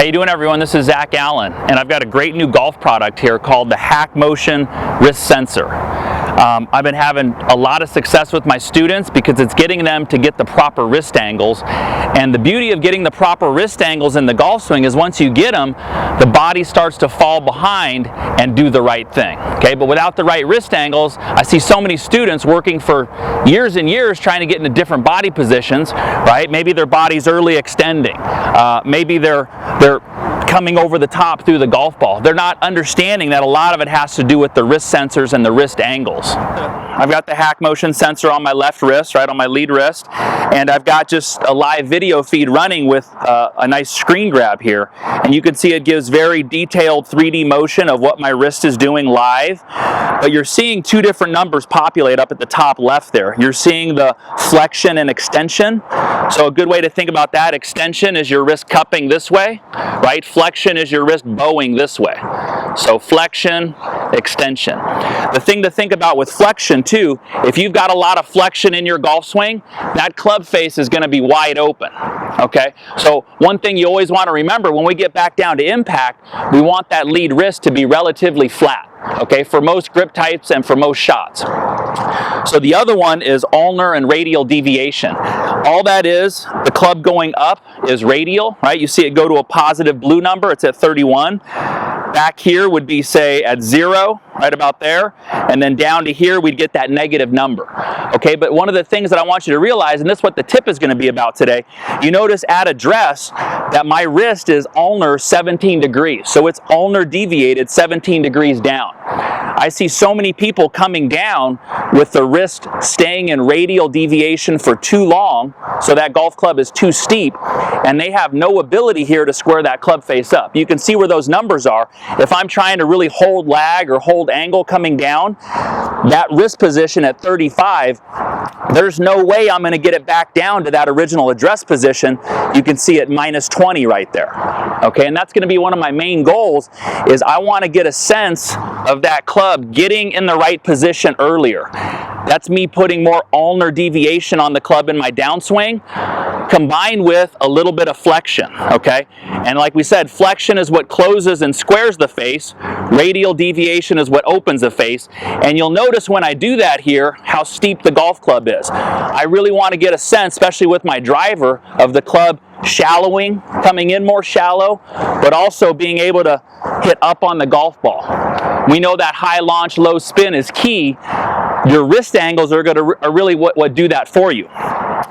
How you doing, everyone? This is Zach Allen, and I've got a great new golf product here called the HackMotion Wrist Sensor. I've been having a lot of success with my students because it's getting them to get the proper wrist angles. And the beauty of getting the proper wrist angles in the golf swing is once you get them, the body starts to fall behind and do the right thing. Okay, but without the right wrist angles, I see so many students working for years and years trying to get into different body positions, right? Maybe their body's early extending. Maybe they're coming over the top through the golf ball. They're not understanding that a lot of it has to do with the wrist sensors and the wrist angles. I've got the HackMotion sensor on my left wrist, right on my lead wrist, and I've got just a live video feed running with a nice screen grab here. And you can see it gives very detailed 3D motion of what my wrist is doing live. But you're seeing two different numbers populate up at the top left there. You're seeing the flexion and extension. So a good way to think about that, extension is your wrist cupping this way, right? Flexion is your wrist bowing this way. So flexion, extension. The thing to think about with flexion too, if you've got a lot of flexion in your golf swing, that club face is going to be wide open. Okay, so one thing you always want to remember when we get back down to impact, we want that lead wrist to be relatively flat. Okay, for most grip types and for most shots. So the other one is ulnar and radial deviation. All that is, the club going up is radial, right? You see it go to a positive blue number, it's at 31. Back here would be, say, at 0, right about there, and then down to here we'd get that negative number. Okay, but one of the things that I want you to realize, and this is what the tip is going to be about today, you notice at address that my wrist is ulnar 17 degrees, so it's ulnar deviated 17 degrees down. I see so many people coming down with the wrist staying in radial deviation for too long, so that golf club is too steep, and they have no ability here to square that club face up. You can see where those numbers are. If I'm trying to really hold lag or hold angle coming down, that wrist position at 35, there's no way I'm going to get it back down to that original address position. You can see it minus 20 right there. Okay, and that's going to be one of my main goals, is I want to get a sense of that club getting in the right position earlier. That's me putting more ulnar deviation on the club in my downswing, combined with a little bit of flexion, okay? And like we said, flexion is what closes and squares the face. Radial deviation is what opens the face. And you'll notice when I do that here, how steep the golf club is. I really want to get a sense, especially with my driver, of the club shallowing, coming in more shallow, but also being able to hit up on the golf ball. We know that high launch, low spin is key. Your wrist angles are really what do that for you.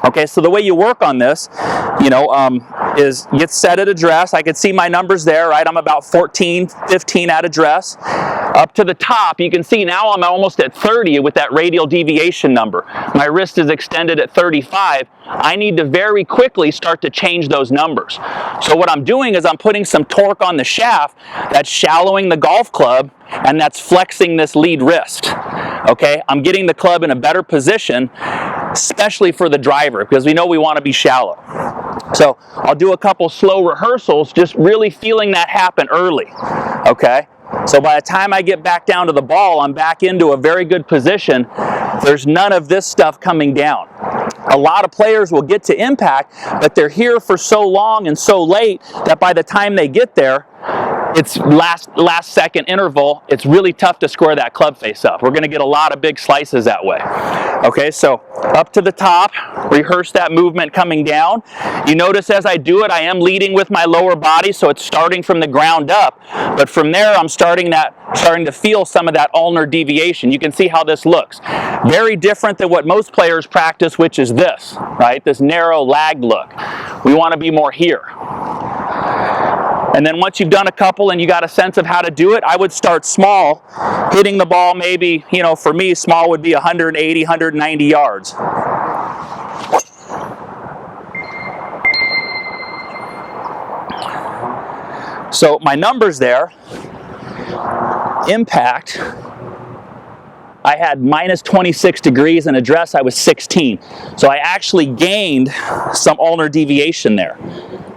Okay, so the way you work on this, is get set at address. I can see my numbers there, right? I'm about 14, 15 at address. Up to the top, you can see now I'm almost at 30 with that radial deviation number. My wrist is extended at 35. I need to very quickly start to change those numbers. So what I'm doing is I'm putting some torque on the shaft that's shallowing the golf club, and that's flexing this lead wrist. Okay, I'm getting the club in a better position, especially for the driver, because we know we want to be shallow. So I'll do a couple slow rehearsals, just really feeling that happen early. Okay, so by the time I get back down to the ball, I'm back into a very good position. There's none of this stuff coming down. A lot of players will get to impact, but they're here for so long and so late that by the time they get there, it's last second interval. It's really tough to square that club face up. We're going to get a lot of big slices that way. Okay, so up to the top, rehearse that movement coming down. You notice as I do it, I am leading with my lower body, so it's starting from the ground up. But from there, I'm starting to feel some of that ulnar deviation. You can see how this looks. Very different than what most players practice, which is this, right? This narrow lagged look. We want to be more here. And then once you've done a couple and you got a sense of how to do it, I would start small, hitting the ball maybe, for me, small would be 180, 190 yards. So my numbers there, impact, I had minus 26 degrees, and address I was 16. So I actually gained some ulnar deviation there.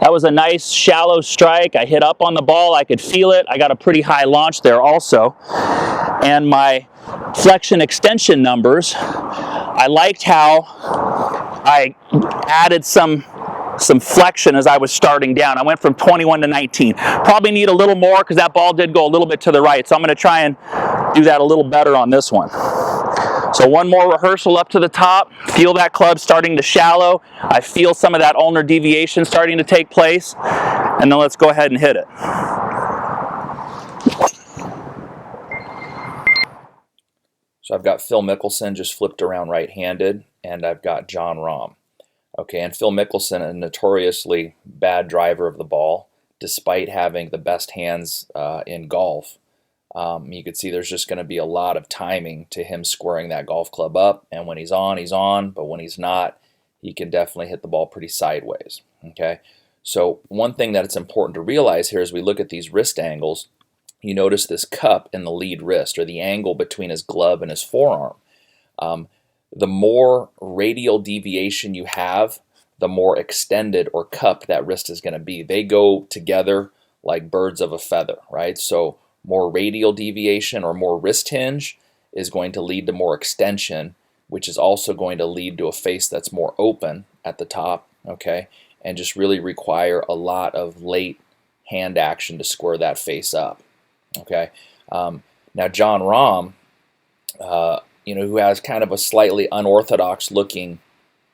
That was a nice shallow strike. I hit up on the ball, I could feel it. I got a pretty high launch there also. And my flexion extension numbers, I liked how I added some some flexion as I was starting down. I went from 21 to 19. Probably need a little more because that ball did go a little bit to the right. So I'm going to try and do that a little better on this one. So one more rehearsal up to the top. Feel that club starting to shallow. I feel some of that ulnar deviation starting to take place. And then let's go ahead and hit it. So I've got Phil Mickelson just flipped around right-handed, and I've got Jon Rahm. Okay, and Phil Mickelson, a notoriously bad driver of the ball, despite having the best hands in golf. You could see there's just going to be a lot of timing to him squaring that golf club up, and when he's on, but when he's not, he can definitely hit the ball pretty sideways. Okay, so one thing that it's important to realize here as we look at these wrist angles, you notice this cup in the lead wrist, or the angle between his glove and his forearm. The more radial deviation you have, the more extended or cupped that wrist is going to be. They go together like birds of a feather, right? So more radial deviation or more wrist hinge is going to lead to more extension, which is also going to lead to a face that's more open at the top, okay? And just really require a lot of late hand action to square that face up, okay? Now Jon Rahm, who has kind of a slightly unorthodox looking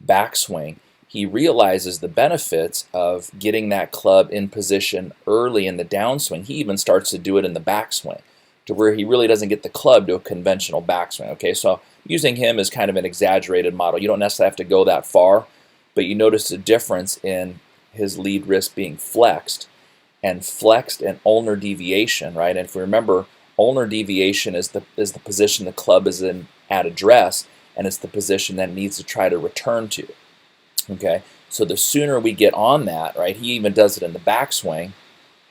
backswing, he realizes the benefits of getting that club in position early in the downswing. He even starts to do it in the backswing, to where he really doesn't get the club to a conventional backswing. Okay, so using him as kind of an exaggerated model. You don't necessarily have to go that far, but you notice a difference in his lead wrist being flexed and ulnar deviation, right? And if we remember, ulnar deviation is the position the club is in at address, and it's the position that it needs to try to return to. Okay, so the sooner we get on that, right? He even does it in the backswing,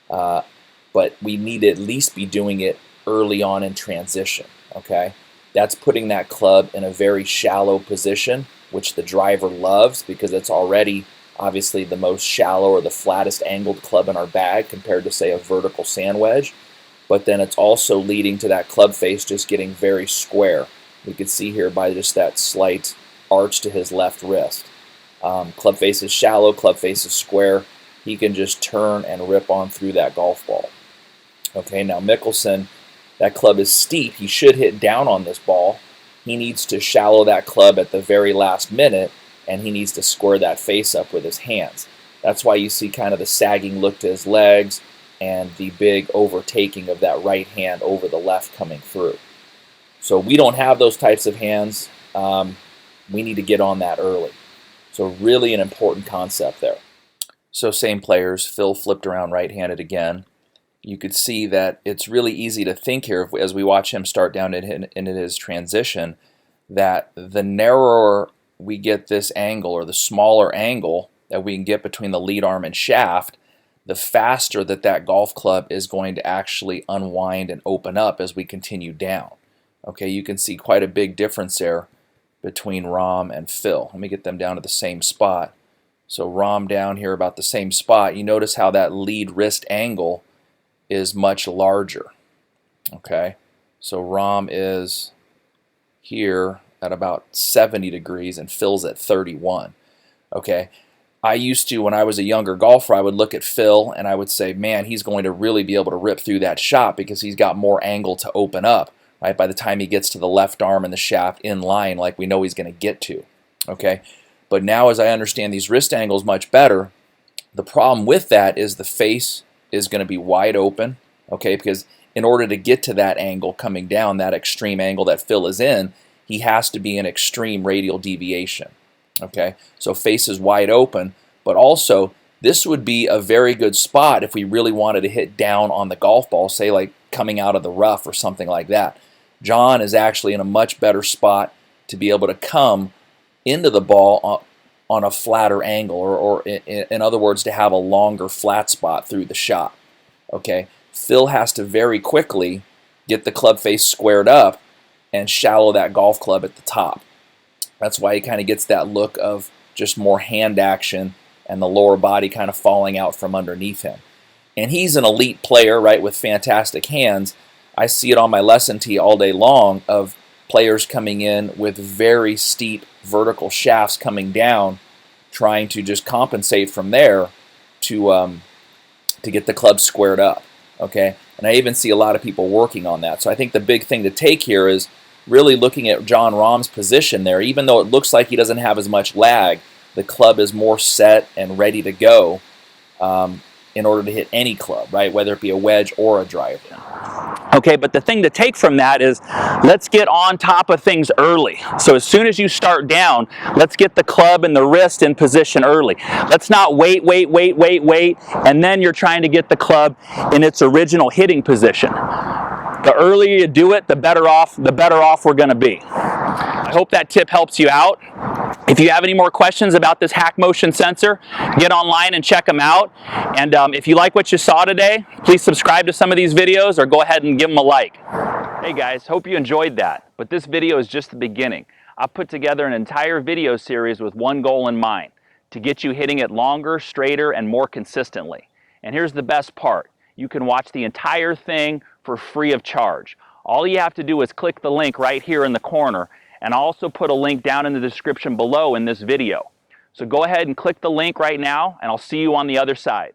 but we need to at least be doing it early on in transition. Okay, that's putting that club in a very shallow position, which the driver loves because it's already obviously the most shallow or the flattest angled club in our bag compared to, say, a vertical sand wedge. But then it's also leading to that club face just getting very square. We can see here by just that slight arch to his left wrist. Club face is shallow, club face is square. He can just turn and rip on through that golf ball. Okay, now Mickelson, that club is steep. He should hit down on this ball. He needs to shallow that club at the very last minute, and he needs to square that face up with his hands. That's why you see kind of the sagging look to his legs and the big overtaking of that right hand over the left coming through. So we don't have those types of hands. We need to get on that early. So really an important concept there. So same players, Phil flipped around right-handed again. You could see that it's really easy to think here as we watch him start down into his transition that the narrower we get this angle, or the smaller angle that we can get between the lead arm and shaft, the faster that golf club is going to actually unwind and open up as we continue down. Okay, you can see quite a big difference there between Rahm and Phil. Let me get them down to the same spot. So Rahm down here about the same spot. You notice how that lead wrist angle is much larger. Okay, so Rahm is here at about 70 degrees and Phil's at 31. Okay, I used to, when I was a younger golfer, I would look at Phil and I would say, man, he's going to really be able to rip through that shot because he's got more angle to open up, right? By the time he gets to the left arm and the shaft in line, like we know he's going to get to, okay? But now as I understand these wrist angles much better, the problem with that is the face is going to be wide open, okay? Because in order to get to that angle coming down, that extreme angle that Phil is in, he has to be in extreme radial deviation. Okay, so face is wide open, but also this would be a very good spot if we really wanted to hit down on the golf ball, say like coming out of the rough or something like that. John is actually in a much better spot to be able to come into the ball on a flatter angle, or in other words, to have a longer flat spot through the shot. Okay, Phil has to very quickly get the club face squared up and shallow that golf club at the top. That's why he kind of gets that look of just more hand action and the lower body kind of falling out from underneath him. And he's an elite player, right, with fantastic hands. I see it on my lesson tee all day long of players coming in with very steep vertical shafts coming down trying to just compensate from there to get the club squared up. Okay, and I even see a lot of people working on that. So I think the big thing to take here is really looking at Jon Rahm's position there. Even though it looks like he doesn't have as much lag, the club is more set and ready to go in order to hit any club, right? Whether it be a wedge or a driver. Okay, but the thing to take from that is let's get on top of things early. So as soon as you start down, let's get the club and the wrist in position early. Let's not wait, and then you're trying to get the club in its original hitting position. The earlier you do it, the better off we're going to be. I hope that tip helps you out. If you have any more questions about this HackMotion sensor, get online and check them out. And if you like what you saw today, please subscribe to some of these videos or go ahead and give them a like. Hey guys, hope you enjoyed that. But this video is just the beginning. I've put together an entire video series with one goal in mind: to get you hitting it longer, straighter, and more consistently. And here's the best part. You can watch the entire thing for free of charge. All you have to do is click the link right here in the corner, and I'll also put a link down in the description below in this video. So go ahead and click the link right now, and I'll see you on the other side.